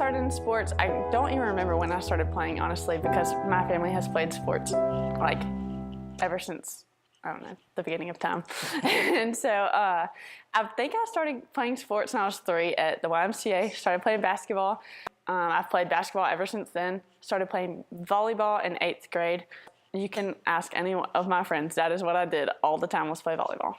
started in sports, I don't even remember when I started playing, honestly, because my family has played sports like ever since, I don't know, the beginning of time. And so I think I started playing sports when I was 3 at the YMCA, started playing basketball. I've played basketball ever since then, started playing volleyball in 8th grade. You can ask any of my friends, that is what I did all the time, was play volleyball.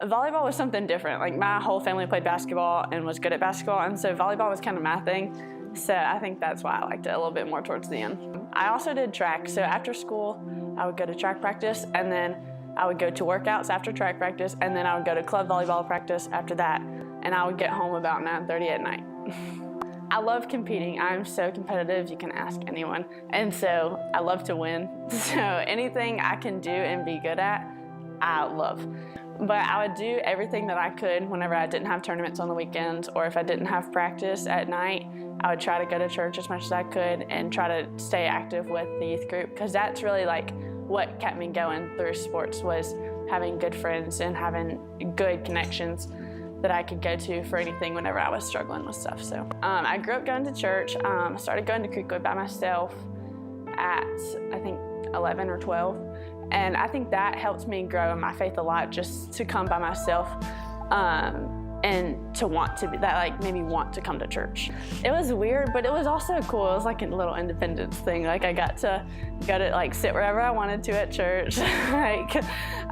Volleyball was something different. Like, my whole family played basketball and was good at basketball, and so volleyball was kind of my thing. So I think that's why I liked it a little bit more towards the end. I also did track. So after school, I would go to track practice, and then I would go to workouts after track practice, and then I would go to club volleyball practice after that, and I would get home about 9:30 at night. I love competing. I'm so competitive, you can ask anyone. And so I love to win. So anything I can do and be good at, I love. But I would do everything that I could whenever I didn't have tournaments on the weekends, or if I didn't have practice at night, I would try to go to church as much as I could and try to stay active with the youth group, because that's really like what kept me going through sports, was having good friends and having good connections that I could go to for anything whenever I was struggling with stuff. So I grew up going to church. I started going to Creekwood by myself at, I think, 11 or 12. And I think that helped me grow in my faith a lot, just to come by myself and to want to be, that like made me want to come to church. It was weird, but it was also cool. It was like a little independence thing. Like, I got to like sit wherever I wanted to at church. Like,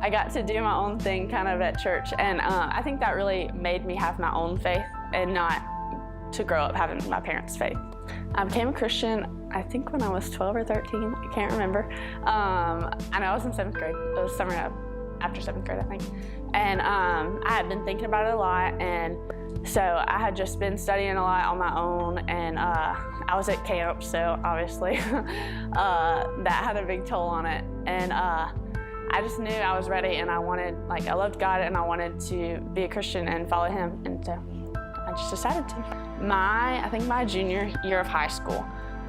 I got to do my own thing kind of at church. And I think that really made me have my own faith and not to grow up having my parents' faith. I became a Christian, I think when I was 12 or 13, I can't remember. I know I was in 7th grade. It was summer after 7th grade, I think. And I had been thinking about it a lot, and so I had just been studying a lot on my own, and I was at camp, so obviously that had a big toll on it. And I just knew I was ready, and I loved God, and I wanted to be a Christian and follow Him, and so I just decided to. I think my junior year of high school,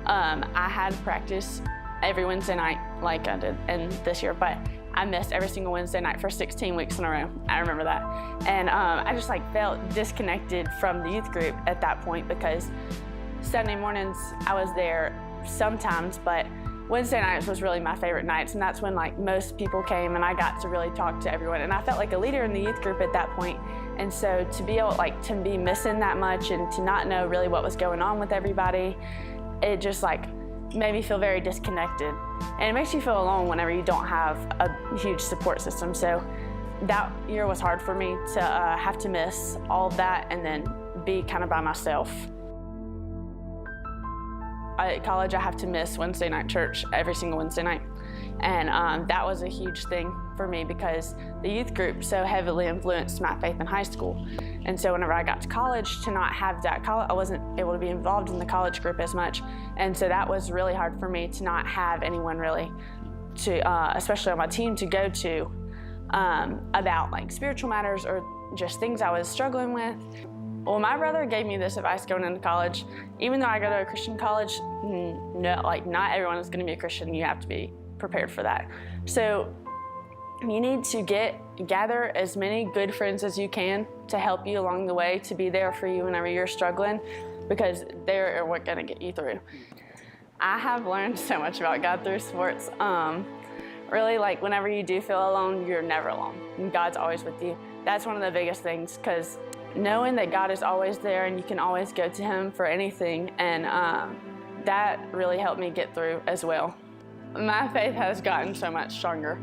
I had practice every Wednesday night like I did in this year, but I missed every single Wednesday night for 16 weeks in a row. I remember that. And I just like felt disconnected from the youth group at that point, because Sunday mornings I was there sometimes, but Wednesday nights was really my favorite nights, and that's when like most people came and I got to really talk to everyone, and I felt like a leader in the youth group at that point. And so to be able to be missing that much and to not know really what was going on with everybody, it just like made me feel very disconnected. And it makes you feel alone whenever you don't have a huge support system. So that year was hard for me to have to miss all of that and then be kind of by myself. At college, I have to miss Wednesday night church every single Wednesday night. And that was a huge thing for me, because the youth group so heavily influenced my faith in high school. And so whenever I got to college, to not have that, I wasn't able to be involved in the college group as much. And so that was really hard for me to not have anyone really to, especially on my team, to go to about like spiritual matters or just things I was struggling with. Well, my brother gave me this advice going into college. Even though I go to a Christian college, no, like not everyone is going to be a Christian. You have to be prepared for that. So you need to gather as many good friends as you can to help you along the way, to be there for you whenever you're struggling, because they're what going to get you through. I have learned so much about God through sports. Really, like whenever you do feel alone, you're never alone. God's always with you. That's one of the biggest things, because knowing that God is always there and you can always go to Him for anything, and that really helped me get through as well. My faith has gotten so much stronger.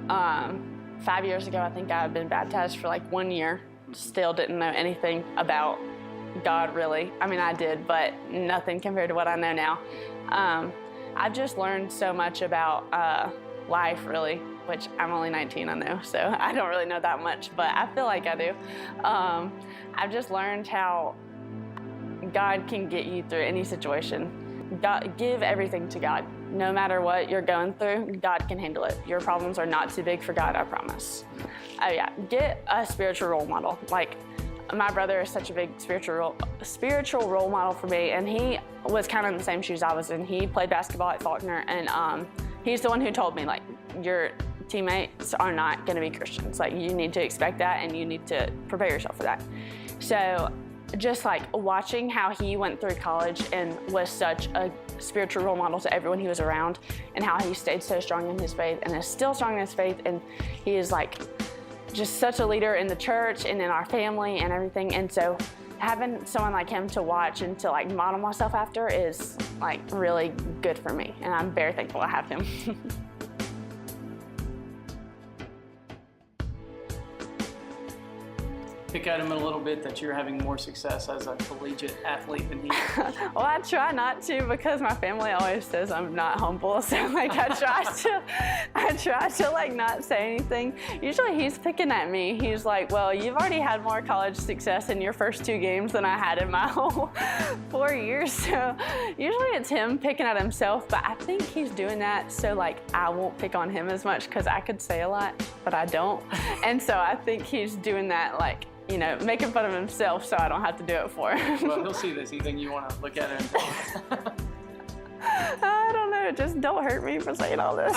5 years ago, I think I had been baptized for like 1 year. Still didn't know anything about God, really. I mean, I did, but nothing compared to what I know now. I've just learned so much about life, really, which I'm only 19, I know, so I don't really know that much, but I feel like I do. I've just learned how God can get you through any situation. Give everything to God. No matter what you're going through, God can handle it. Your problems are not too big for God, I promise. Oh yeah, get a spiritual role model. Like, my brother is such a big spiritual role model for me, and he was kind of in the same shoes I was in. He played basketball at Faulkner, and he's the one who told me, like, your teammates are not going to be Christians. Like, you need to expect that, and you need to prepare yourself for that. So just like watching how he went through college and was such a spiritual role model to everyone he was around, and how he stayed so strong in his faith and is still strong in his faith, and he is like just such a leader in the church and in our family and everything. And so having someone like him to watch and to like model myself after is like really good for me, and I'm very thankful to have him. Pick at him a little bit that you're having more success as a collegiate athlete than he is. Well, I try not to, because my family always says I'm not humble, so like I try to like not say anything. Usually he's picking at me. He's like, well, you've already had more college success in your first 2 games than I had in my whole 4 years. So usually it's him picking at himself, but I think he's doing that so like I won't pick on him as much, because I could say a lot, but I don't. And so I think he's doing that, like, you know, making fun of himself so I don't have to do it for him. Well, he'll see this. You think you want to look at it and tell him? I don't know. Just don't hurt me for saying all this.